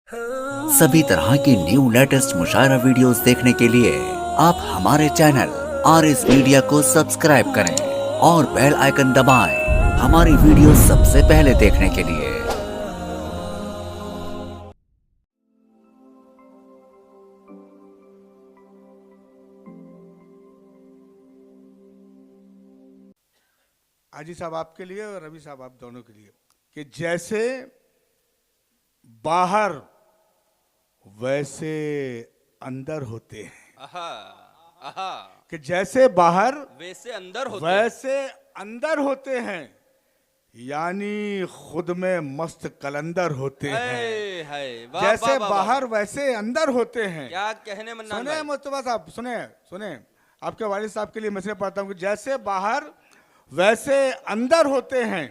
सभी तरह की न्यू लेटेस्ट मुशायरा वीडियोस देखने के लिए आप हमारे चैनल RS मीडिया को सब्सक्राइब करें और बेल आइकन दबाएं हमारी वीडियो सबसे पहले देखने के लिए। हाजी साहब आपके लिए और रवि साहब आप दोनों के लिए कि जैसे बाहर वैसे अंदर होते हैं। आहा, आहा, कि जैसे बाहर वैसे अंदर होते वैसे अंदर होते हैं, यानी खुद में मस्त कलंदर होते हैं। हाय, वाह, जैसे वाह, वाह, बाहर वैसे अंदर होते हैं। क्या कहने मन्नान सुने भाई? मुस्तफा साहब, सुने सुने आपके वालिद साहब के लिए मैं पढ़ता हूँ कि जैसे बाहर वैसे अंदर होते हैं,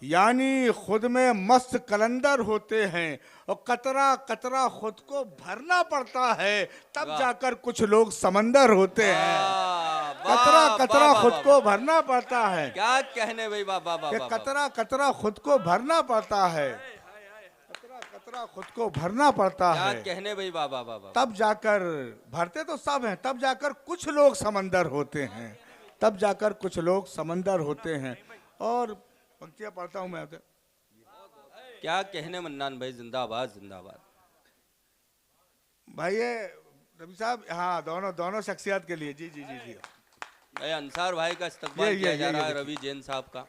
यानी खुद में मस्त कलंदर होते हैं और कतरा कतरा खुद को भरना पड़ता है, तब वाह। जाकर कुछ लोग समंदर होते हैं। वाह, कतरा वाह, कतरा वाह, खुद वाह, को भरना पड़ता है। क्या कहने भाई? वाह वाह वाह कि वाह, वाह। कतरा कतरा खुद को भरना पड़ता है, कतरा कतरा खुद को भरना पड़ता क्या है, कहने भाई? वाह वाह वाह वाह। तब जाकर भरते तो सब हैं, तब जाकर कुछ लोग समंदर होते हैं, तब जाकर कुछ लोग समंदर होते हैं। और पंक्तियां पढ़ता हूं मैं आपसे। क्या कहने मन्नान भाई? जिंदाबाद जिंदाबाद। भाई ये रवि साहब, हाँ दोनों दोनों शख्सियत के लिए। जी जी जी जी। भाई अंसार भाई का इस्तकबाल ये किया जा रहा है, देखिए। रवि जैन साहब का।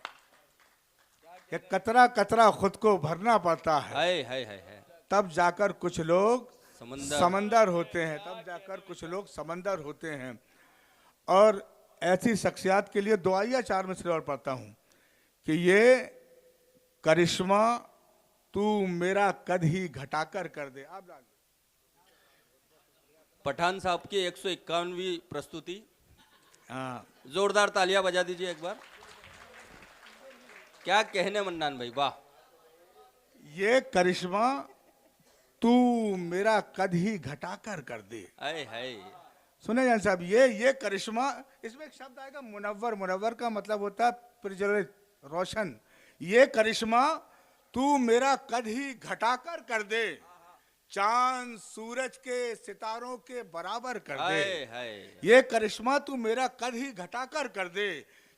कि कतरा कतरा खुद को भरना पड़ता है, हाय हाय हाय हाय। तब जाकर कुछ लोग समंदर। समंदर होते हैं, तब जाकर कुछ लोग समंदर होते हैं। और ऐसी शख्सियत के लिए दुआया चार मिसरे और पढ़ता हूं कि ये करिश्मा तू मेरा कद ही घटाकर कर दे। आप डाल पठान साहब की 151वीं प्रस्तुति। हाँ, जोरदार तालियां बजा दीजिए एक बार। क्या कहने मन्नान भाई? वाह। ये करिश्मा तू मेरा कद ही घटाकर कर दे। हाय हाय। सुने जान साहब, ये करिश्मा, इसमें एक शब्द आएगा मुनव्वर। मुनव्वर का मतलब होता है प्रज्वलित, रोशन। ये करिश्मा तू मेरा कद ही घटाकर कर दे, चांद सूरज के सितारों के बराबर कर दे। हाय हाय। ये करिश्मा तू मेरा कद ही घटाकर कर दे,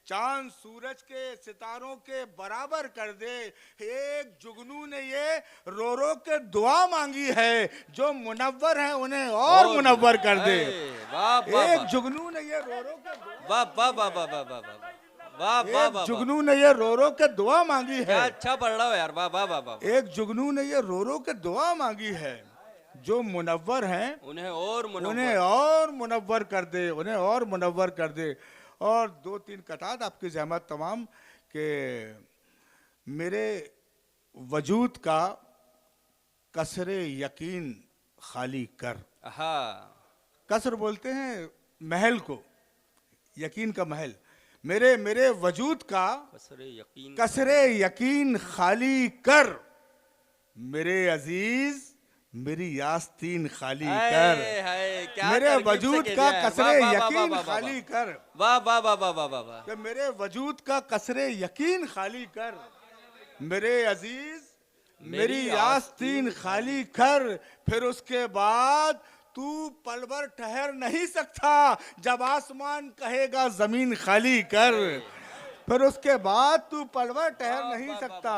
चांद सूरज के सितारों के बराबर कर दे। एक जुगनू ने ये रो रो के दुआ मांगी है, जो मुनव्वर हैं उन्हें और मुनव्वर कर दे। वाह वाह एक वाह। जुगनू ने ये रो रो के वाह वाह वाह वाह वाह वाह वाह वाह वाह एक वाह। जुगनू ने ये रो रो के दुआ मांगी क्या है। अच्छा पढ़ रहा हो यार। वाह वाह वाह वाह। एक जुगनू ने ये रो रो के दुआ मांगी है, जो मुनव्वर हैं उन्हें और उन्हें और मुनव्वर कर दे, उन्हें और मुनव्वर कर दे। और दो तीन कतार आपकी जहमत तमाम के मेरे वजूद का कसरे यकीन खाली कर। हाँ। कसर बोलते हैं महल को, यकीन का महल। मेरे मेरे वजूद का कसरे यकीन खाली कर, मेरे अजीज मेरी यास्तीन खाली कर। मेरे वजूद का कसरे यकीन खाली कर। वाह वाह वाह वाह वाह वाह। कि मेरे वजूद का कसरे यकीन खाली कर, मेरे अजीज मेरी यास्तीन खाली कर। फिर उसके बाद तू पल भर ठहर नहीं सकता, जब आसमान कहेगा जमीन खाली कर। फिर उसके बाद तू पल भर ठहर नहीं सकता,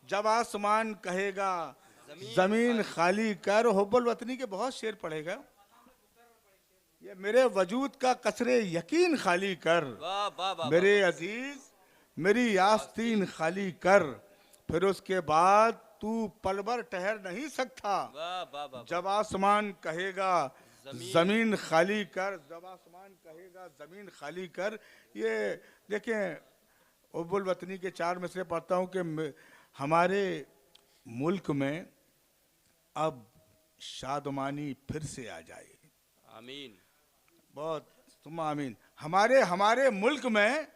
जब आसमान कहेगा जमीन खाली कर। हुब्बुल वतनी के बहुत शेर पढ़ेगा। ये मेरे वजूद का कसरे यकीन खाली कर, मेरे अजीज मेरी यास्तीन खाली कर। फिर उसके बाद तू पल भर ठहर नहीं सकता, जब आसमान कहेगा जमीन खाली कर, जब आसमान कहेगा जमीन खाली कर। ये देखें, हुब्बुल वतनी के चार मिसरे पढ़ता हूँ कि हमारे मुल्क में अब शादमानी फिर से आ जाए। आमीन। बहुत तुम आमीन। हमारे मुल्क में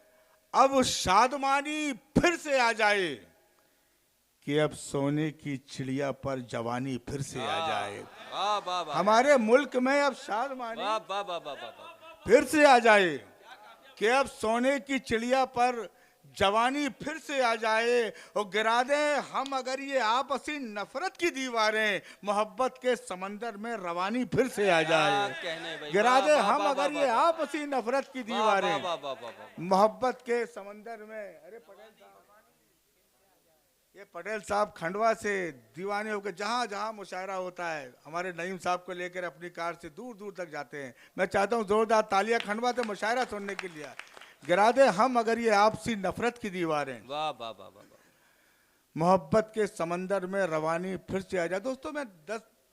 अब शादमानी फिर से आ जाए, कि अब सोने की चिड़िया पर जवानी फिर से आ जाए। हमारे मुल्क में अब शादमानी फिर से आ जाए, कि अब सोने की चिड़िया पर जवानी फिर से आ जाए और गिरा दें हम अगर ये आपसी नफरत की दीवारें, मोहब्बत के समंदर में रवानी फिर से आ जाए। कहने भाई, गिरा वाह, दें वाह, हम वाह, अगर वाह, ये वाह, आपसी नफरत की वाह, दीवारें, वाह, वाह, वाह, वाह। मोहब्बत के समंदर में। अरे पटेल साहब, ये पटेल साहब खंडवा से दीवाने होकर जहाँ जहाँ मुशायरा होता है हमारे नईम साहब को लेकर अपनी कार से दूर दूर तक जाते हैं। मैं चाहता हूँ जोरदार तालियां खंडवा से मुशायरा सुनने के लिए। गिरा दे हम अगर ये आपसी नफरत की दीवारें, वाह वाह वाह वाह वाह। मोहब्बत के समंदर में रवानी फिर से आ जाए। दोस्तों मैं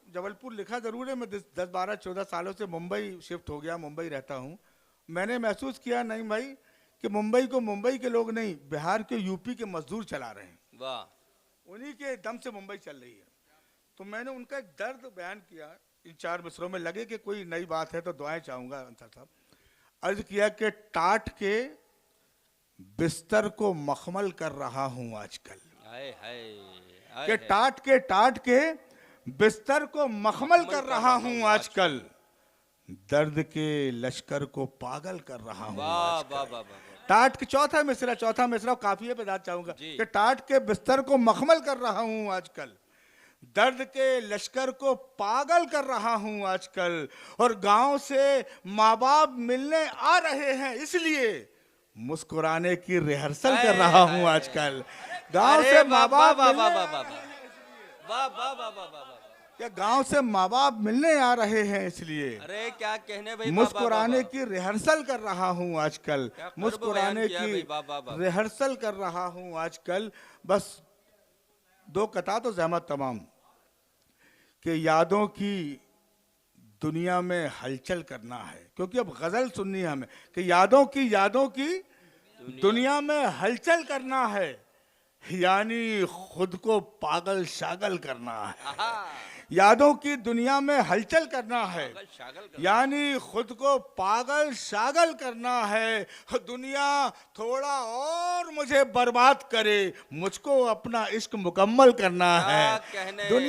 जबलपुर लिखा ज़रूर है, मैं 10-12-14 सालों से मुंबई शिफ्ट हो गया, मुंबई रहता हूँ। मैंने महसूस किया नहीं भाई कि मुंबई को मुंबई के लोग नहीं, बिहार के यूपी के मजदूर चला रहे हैं। वाह, उन्हीं के दम से मुंबई चल रही है। तो मैंने उनका एक दर्द बयान किया इन 4 मिसरों में। लगे कि कोई नई बात है तो दुआएं चाहूँगा अंसार साहब। अर्ज किया कि टाट के बिस्तर को मखमल कर रहा हूँ आजकल। हाय हाय कि टाट के बिस्तर को मखमल कर रहा हूँ आजकल, दर्द के लश्कर को पागल कर रहा हूँ वाह आजकल। वाह वाह वाह। टाट के चौथा मिसरा काफिये पे दाद चाहूंगा जी। कि टाट के बिस्तर को मखमल कर रहा हूँ आजकल, दर्द के लश्कर को पागल कर रहा हूँ आजकल, और गांव से माँ बाप मिलने आ रहे हैं इसलिए मुस्कुराने की रिहर्सल कर रहा हूँ आजकल। गांव से माँ बाप वाह वाह वाह वाह वाह वाह वाह वाह वाह। क्या गांव से माँ बाप मिलने आ रहे हैं इसलिए अरे क्या कहने भाई, मुस्कुराने की रिहर्सल कर रहा हूँ आजकल, क्या कर्ब मुस्कुराने बयान किया की भाई, वाह, वाह, वाह। रिहर्सल कर रहा हूँ आजकल। बस 2 कथा तो जहमत तमाम कि यादों की दुनिया में हलचल करना है, क्योंकि अब गजल सुननी है हमें कि यादों की दुनिया में हलचल करना है, यानी खुद को पागल शागल करना है। यादों की दुनिया में हलचल करना है, यानी खुद को पागल शागल करना है। दुनिया थोड़ा और मुझे बर्बाद करे, मुझको अपना इश्क मुकम्मल करना है। कहने दुनिया